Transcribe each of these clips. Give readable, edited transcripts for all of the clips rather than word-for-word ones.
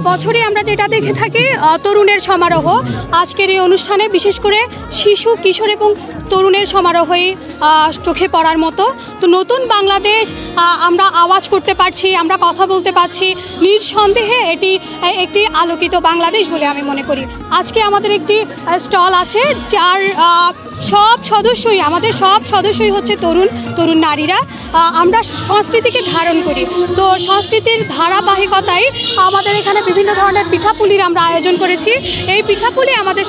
বছরে আমরা যেটা দেখে থাকি তরুণের সমারোহ, আজকের এই অনুষ্ঠানে বিশেষ করে শিশু, কিশোর এবং তরুণের সমারোহই চোখে পড়ার মতো। তো নতুন বাংলাদেশ আমরা আওয়াজ করতে পারছি, আমরা কথা বলতে পারছি, নিঃসন্দেহে এটি একটি আলোকিত বাংলাদেশ বলে আমি মনে করি। আজকে আমাদের একটি স্টল আছে যার আমাদের সব সদস্যই হচ্ছে তরুণ নারীরা। আমরা সংস্কৃতিকে ধারণ করি, তো সংস্কৃতির ধারাবাহিকতায় আমাদের এখানে বিভিন্ন ধরনের পিঠাপুলির আমরা আয়োজন করেছি। এই পিঠাপুলি আমাদের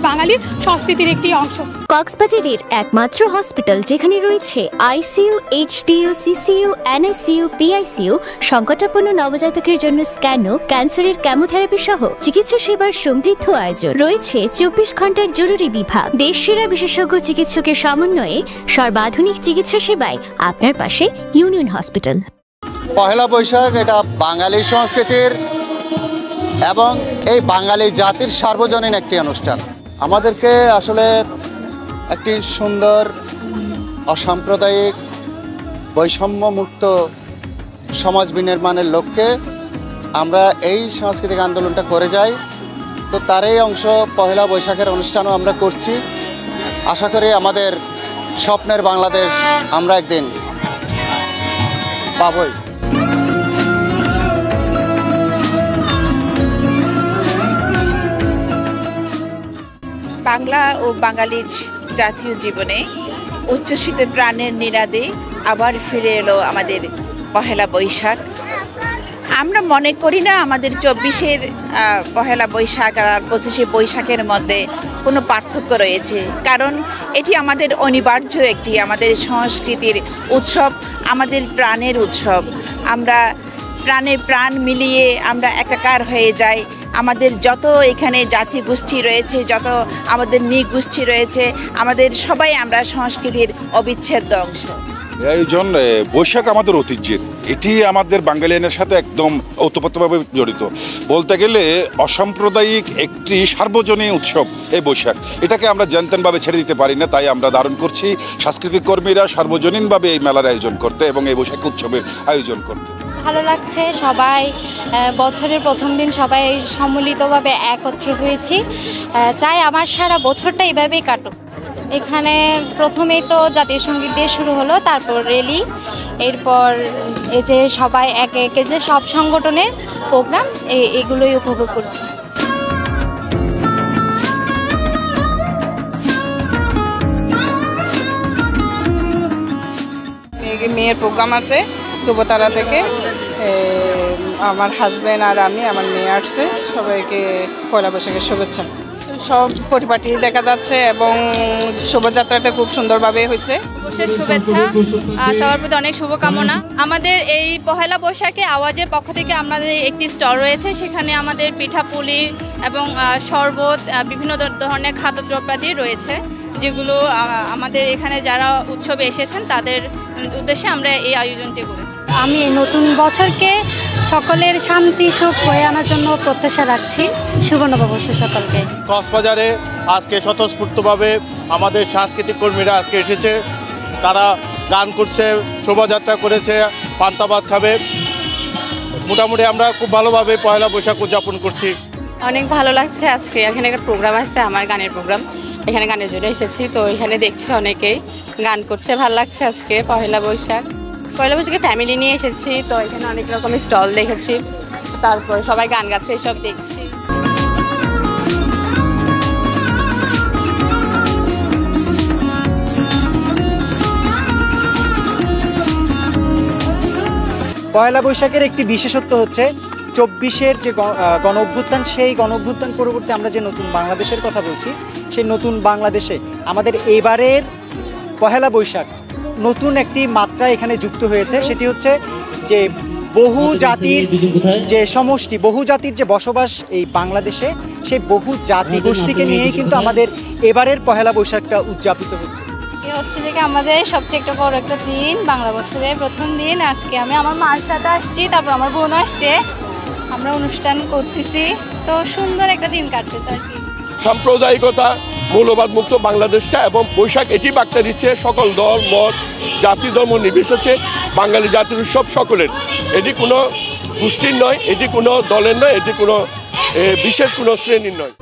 বাঙালি সংস্কৃতির একটি অংশ। কক্সবাজারের একমাত্র হসপিটাল যেখানে রয়েছে ICU, HDU, CCU, NICU, PICU, সংকটাপন্ন নবজাতকের জন্য স্ক্যানো, ক্যান্সারের কেমোথেরাপি সহ চিকিৎসা সেবার সমৃদ্ধ আয়োজন। রয়েছে 24 ঘন্টার জরুরি বিভাগ। দেশসেরা বিশেষজ্ঞ চিকিৎসকের সমন্বয়ে সর্বাধুনিক চিকিৎসা সেবায় আপনার পাশে ইউনিয়ন হসপিটাল। পহেলা বৈশাখ এটা বাঙালি সংস্কৃতির এবং এই বাঙালি জাতির সার্বজনীন একটি অনুষ্ঠান। আমাদেরকে আসলে একটি সুন্দর, অসাম্প্রদায়িক, বৈষম্যমুক্ত সমাজ বিনির্মাণের লক্ষ্যে আমরা এই সাংস্কৃতিক আন্দোলনটা করে যাই। তো তারই অংশ পহেলা বৈশাখের অনুষ্ঠানও আমরা করছি। আশা করি আমাদের স্বপ্নের বাংলাদেশ আমরা একদিন পাবই। বাংলা ও বাঙালির জাতীয় জীবনে উচ্ছ্বসিত প্রাণের নিনাদে আবার ফিরে এলো আমাদের পহেলা বৈশাখ। আমরা মনে করি না আমাদের 24-এর পহেলা বৈশাখ আর 25শে বৈশাখের মধ্যে কোনো পার্থক্য রয়েছে, কারণ এটি আমাদের অনিবার্য একটি আমাদের সংস্কৃতির উৎসব, আমাদের প্রাণের উৎসব। আমরা প্রাণে প্রাণ মিলিয়ে আমরা একাকার হয়ে যাই। আমাদের যত এখানে জাতি গোষ্ঠী রয়েছে, যত আমাদের নৃগোষ্ঠী রয়েছে, আমাদের সবাই আমরা সংস্কৃতির অবিচ্ছেদ্য অংশ। এই জন্য বৈশাখ আমাদের ঐতিহ্যের, এটি আমাদের বাঙালিয়ানের সাথে একদম ওতপ্রোতভাবে জড়িত। বলতে গেলে অসাম্প্রদায়িক একটি সার্বজনীন উৎসব এই বৈশাখ। এটাকে আমরা জানতেনভাবে ছেড়ে দিতে পারি না, তাই আমরা ধারণ করছি সাংস্কৃতিক কর্মীরা সার্বজনীনভাবে এই মেলার আয়োজন করতে এবং এই বৈশাখ উৎসবের আয়োজন করতে। ভালো লাগছে, সবাই বছরের প্রথম দিন সবাই সম্মিলিতভাবে একত্র হয়েছি। চাই আমার সারা বছরটা এইভাবেই কাটুক। এখানে প্রথমেই তো জাতীয় সঙ্গীত দিয়ে শুরু হলো, তারপর র্যালি, এরপর এই যে সবাই একে একে যে সব সংগঠনের প্রোগ্রাম এগুলোই উপভোগ করছে। মেয়ের প্রোগ্রাম আছে দুবতারা থেকে, আমার হাজব্যান্ড আর আমি, আমার মেয়ে আসছে। সবাইকে পয়লা বৈশাখের শুভেচ্ছা। সব পরিপাটি দেখা যাচ্ছে এবং শোভাযাত্রাটা খুব সুন্দরভাবে হয়েছে। শুভেচ্ছা, সবার প্রতি অনেক শুভকামনা। আমাদের এই পহেলা বৈশাখে আওয়াজের পক্ষ থেকে আমাদের একটি স্টল রয়েছে, সেখানে আমাদের পিঠাপুলি এবং শরবত, বিভিন্ন ধরনের খাদ্যদ্রব্যাদি রয়েছে, যেগুলো আমাদের এখানে যারা উৎসবে এসেছেন তাদের উদ্দেশ্যে আমরা এই আয়োজনটি করেছি। আমি নতুন বছরকে সকলের শান্তি সুখ বয়ে আনার জন্য প্রত্যাশা রাখছি। শুভ নববর্ষ সকলকে। কক্সবাজারে আজকে স্বতঃস্ফূর্তভাবে আমাদের সাংস্কৃতিক কর্মীরা আজকে এসেছে, তারা গান করছে, শোভাযাত্রা করেছে, পান্তাভাত খাবে। মোটামুটি আমরা খুব ভালোভাবে পয়লা বৈশাখ উদযাপন করছি। অনেক ভালো লাগছে। আজকে এখানে একটা প্রোগ্রাম আছে, আমার গানের প্রোগ্রাম, এখানে গানের জন্য এসেছি। তো এখানে দেখছি অনেকেই গান করছে, ভালো লাগছে। আজকে পয়লা বৈশাখে ফ্যামিলি নিয়ে এসেছি, তো এখানে অনেক রকমের স্টল দেখেছি, তারপরে সবাই গান গাচ্ছে, এসব দেখছি। পয়লা বৈশাখের একটি বিশেষত্ব হচ্ছে 24-এর যে গণ অভ্যুত্থান, সেই গণ অভ্যুত্থান পরবর্তী আমরা যে নতুন বাংলাদেশের কথা বলছি, সেই নতুন বাংলাদেশে আমাদের এবারের পহেলা বৈশাখ নতুন একটি মাত্রা এখানে যুক্ত হয়েছে। সেটি হচ্ছে যে বহু জাতির যে সমষ্টি, বহু জাতির যে বসবাস এই বাংলাদেশে, সেই বহু জাতি গোষ্ঠীকে নিয়েই কিন্তু আমাদের এবারের পহেলা বৈশাখটা উদযাপিত হচ্ছে। হচ্ছে যে আমাদের সবচেয়ে একটা বড় একটা দিন, বাংলা বছরের প্রথম দিন। আজকে আমি আমার মার সাথে আসছি, তারপর আমার বোন আসছে, আমরা অনুষ্ঠান করতেছি, তো সুন্দর একটা দিন কাটতেছে আর কি। সাম্প্রদায়িকতা, মৌলবাদ মুক্ত বাংলাদেশটা এবং বৈশাখ এটি বার্তা দিচ্ছে সকল দল মত জাতি ধর্ম নির্বিশেষে বাঙালি জাতির উৎসব সকলের। এটি কোনো গোষ্ঠীর নয়, এটি কোনো দলের নয়, এটি কোনো বিশেষ কোনো শ্রেণীর নয়।